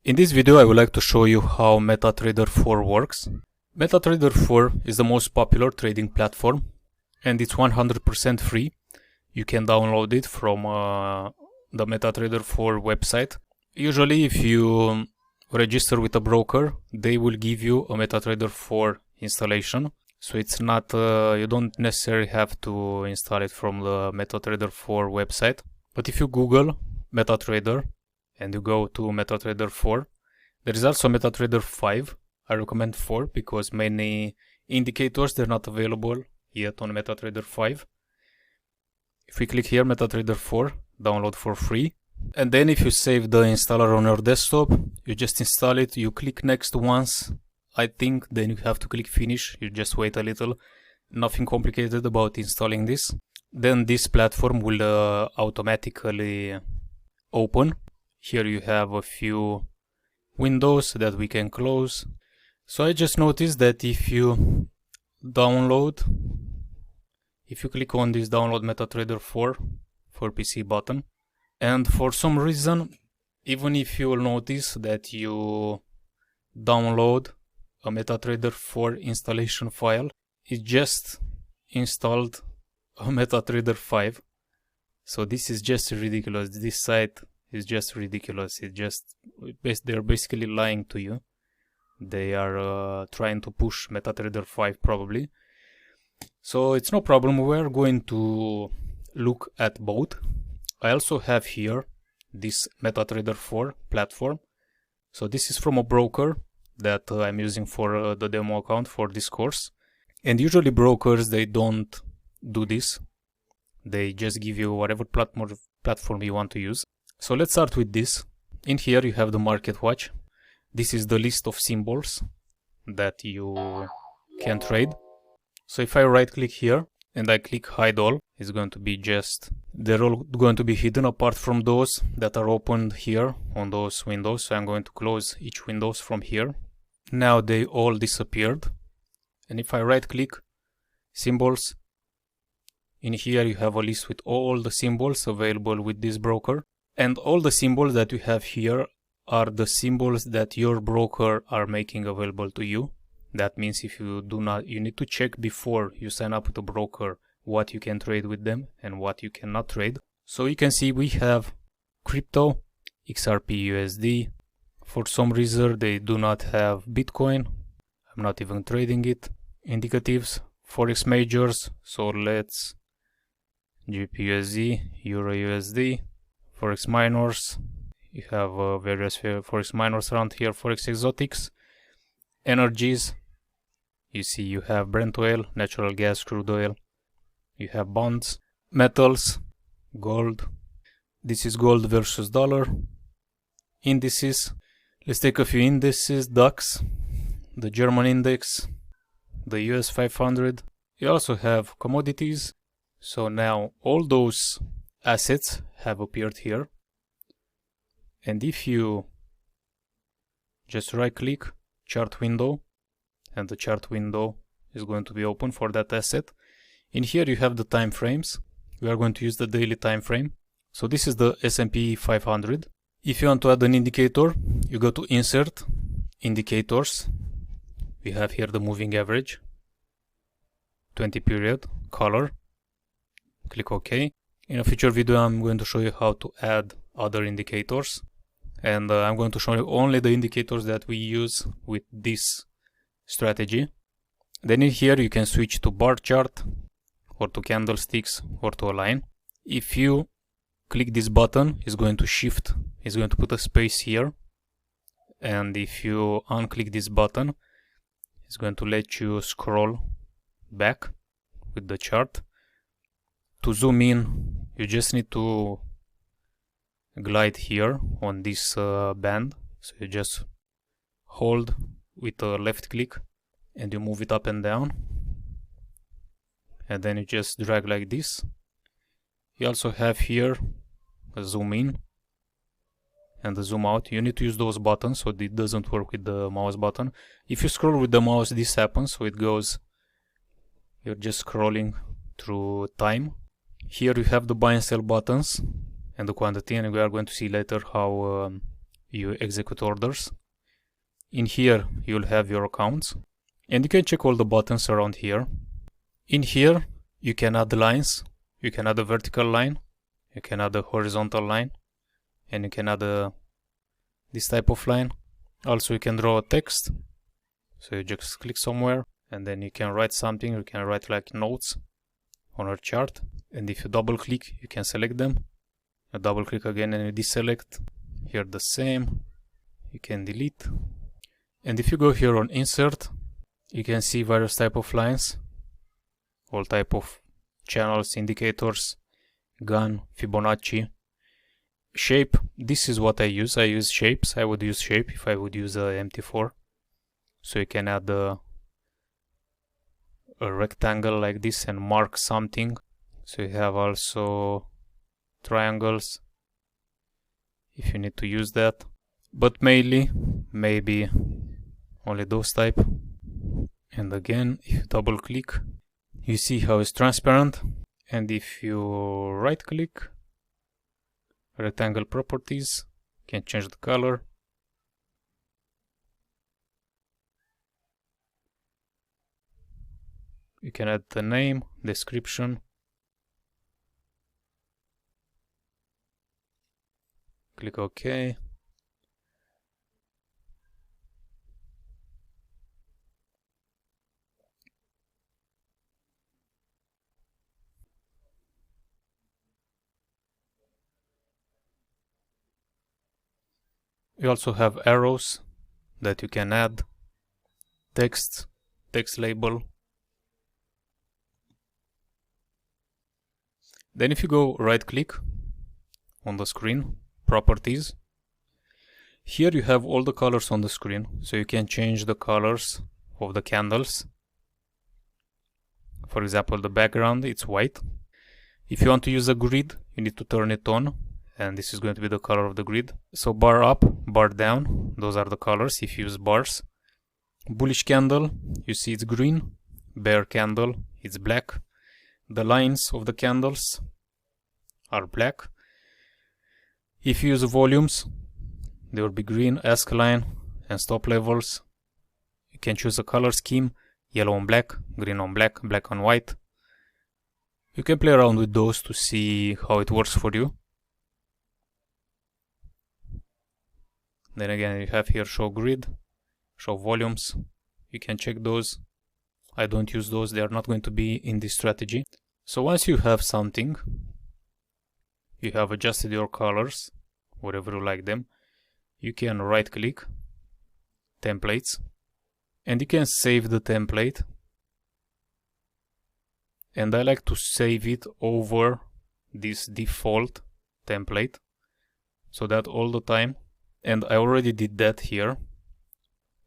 In this video I would like to show you how Metatrader 4 works. Metatrader 4 is the most popular trading platform and it's 100% free. You can download it from the Metatrader 4 website. Usually if you register with a broker, they will give you a Metatrader 4 installation. So it's not, you don't necessarily have to install it from the Metatrader 4 website. But if you Google Metatrader and you go to Metatrader 4, there is also Metatrader 5. I recommend 4 because many indicators, they're not available yet on Metatrader 5. If we click here, Metatrader 4, download for free. And then if you save the installer on your desktop, you just install it, you click next once, I think, then you have to click finish, you just wait a little. Nothing complicated about installing this. Then this platform will automatically open. Here you have a few windows that we can close. So I just noticed that if you download, if you click on this download Metatrader 4 for PC button, and for some reason, even if you will notice that you download a Metatrader 4 installation file, it just installed a Metatrader 5. So this is just ridiculous. This site is just ridiculous. They're basically lying to you. They are trying to push Metatrader 5 probably. So it's no problem. We're going to look at both. I also have here this Metatrader 4 platform. So this is from a broker that I'm using for the demo account for this course. And usually brokers, they don't do this. They just give you whatever platform you want to use. So let's start with this. In here you have the market watch. This is the list of symbols that you can trade. So if I right click here and I click hide all, it's going to be they're all going to be hidden apart from those that are opened here on those windows. So I'm going to close each windows from here. Now they all disappeared. And if I right click symbols, in here you have a list with all the symbols available with this broker. And all the symbols that you have here are the symbols that your broker are making available to you. That means if you do not, you need to check before you sign up with a broker what you can trade with them and what you cannot trade. So you can see we have crypto, XRP USD. For some reason they do not have Bitcoin. I'm not even trading it. Indicatives, Forex majors. So let's GBP/USD, Euro USD, Forex minors. You have various Forex minors around here, Forex exotics, energies. You see you have Brent oil, natural gas, crude oil. You have bonds, metals, gold. This is gold versus dollar. Indices. Let's take a few indices. DAX, the German index, the US 500. You also have commodities. So now all those assets have appeared here. And if you just right click chart window, and the chart window is going to be open for that asset. In here you have the time frames. We are going to use the daily time frame. So this is the S&P 500. If you want to add an indicator, you go to insert indicators. We have here the moving average, 20 period, color. Click OK. In a future video I'm going to show you how to add other indicators. And I'm going to show you only the indicators that we use with this strategy. Then in here you can switch to bar chart or to candlesticks or to a line. If you click this button, it's going to shift, it's going to put a space here. And if you unclick this button, it's going to let you scroll back with the chart. To zoom in, you just need to glide here on this band. So you just hold with a left click and you move it up and down. And then you just drag like this. You also have here a zoom in and the zoom out. You need to use those buttons, so it doesn't work with the mouse button. If you scroll with the mouse, this happens, so it goes, you're just scrolling through time. Here you have the buy and sell buttons and the quantity, and we are going to see later how you execute orders. In here you'll have your accounts, and you can check all the buttons around here. In here you can add lines. You can add a vertical line, you can add a horizontal line, and you can add this type of line. Also you can draw a text, so you just click somewhere and then you can write something. You can write like notes on a chart, and if you double click you can select them. You double click again and you deselect. Here the same, you can delete. And if you go here on insert, you can see various type of lines, all type of channels, indicators, gun, Fibonacci, shape. This is what I use. I use shapes. I would use shape if I would use a MT4. So you can add a rectangle like this and mark something. So you have also triangles if you need to use that, but mainly maybe only those type. And again, if you double click, you see how it's transparent. And if you right click, rectangle properties, you can change the color. You can add the name, description. Click OK. You also have arrows that you can add, text label. Then if you go right click on the screen, properties, here you have all the colors on the screen, so you can change the colors of the candles. For example, the background, it's white. If you want to use a grid, you need to turn it on, and this is going to be the color of the grid. So bar up, bar down, those are the colors if you use bars. Bullish candle, you see it's green. Bear candle, it's black. The lines of the candles are black. If you use volumes, they will be green, ask line, and stop levels. You can choose a color scheme, yellow on black, green on black, black on white. You can play around with those to see how it works for you. Then again, you have here show grid, show volumes. You can check those. I don't use those, they are not going to be in this strategy. So once you have something, you have adjusted your colors, whatever you like them, you can right click, templates, and you can save the template. And I like to save it over this default template, so that all the time, and I already did that here,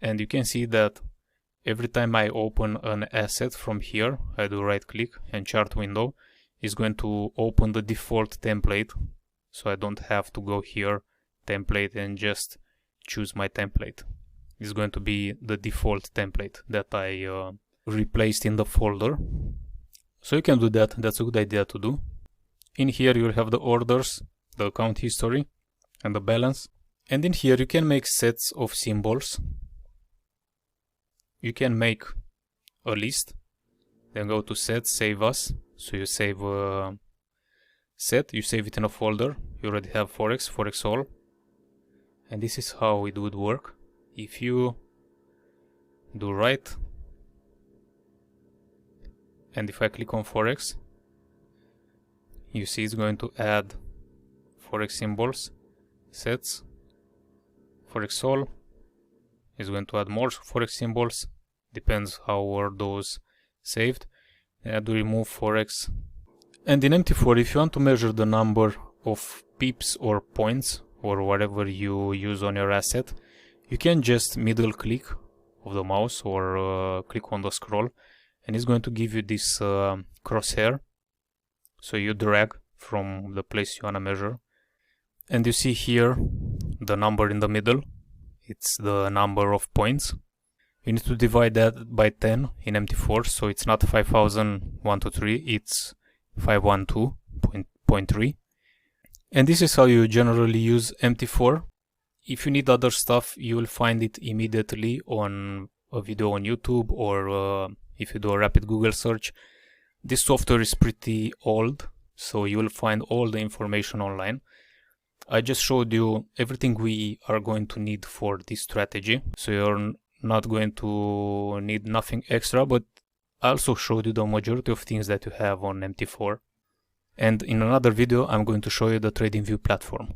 and you can see that every time I open an asset from here, I do right click and chart window, is going to open the default template, so I don't have to go here, template, and just choose my template. It's going to be the default template that I replaced in the folder. So you can do that, that's a good idea to do. In here you'll have the orders, the account history, and the balance. And in here you can make sets of symbols. You can make a list, then go to set, save as. So you save a set, you save it in a folder. You already have Forex, Forex all. And this is how it would work. If you do right, and if I click on Forex, you see it's going to add Forex symbols, sets, Forex all. Is going to add more Forex symbols, depends how were those saved. I do remove Forex. And in MT4, if you want to measure the number of pips or points or whatever you use on your asset, you can just middle click of the mouse or click on the scroll, and it's going to give you this crosshair. So you drag from the place you want to measure, and you see here the number in the middle. It's the number of points. You need to divide that by 10 in MT4, so it's not 500123, it's 512.3. And this is how you generally use MT4. If you need other stuff, you will find it immediately on a video on YouTube, or if you do a rapid Google search. This software is pretty old, so you will find all the information online. I just showed you everything we are going to need for this strategy, so you're not going to need nothing extra, but I also showed you the majority of things that you have on MT4. And in another video, I'm going to show you the TradingView platform.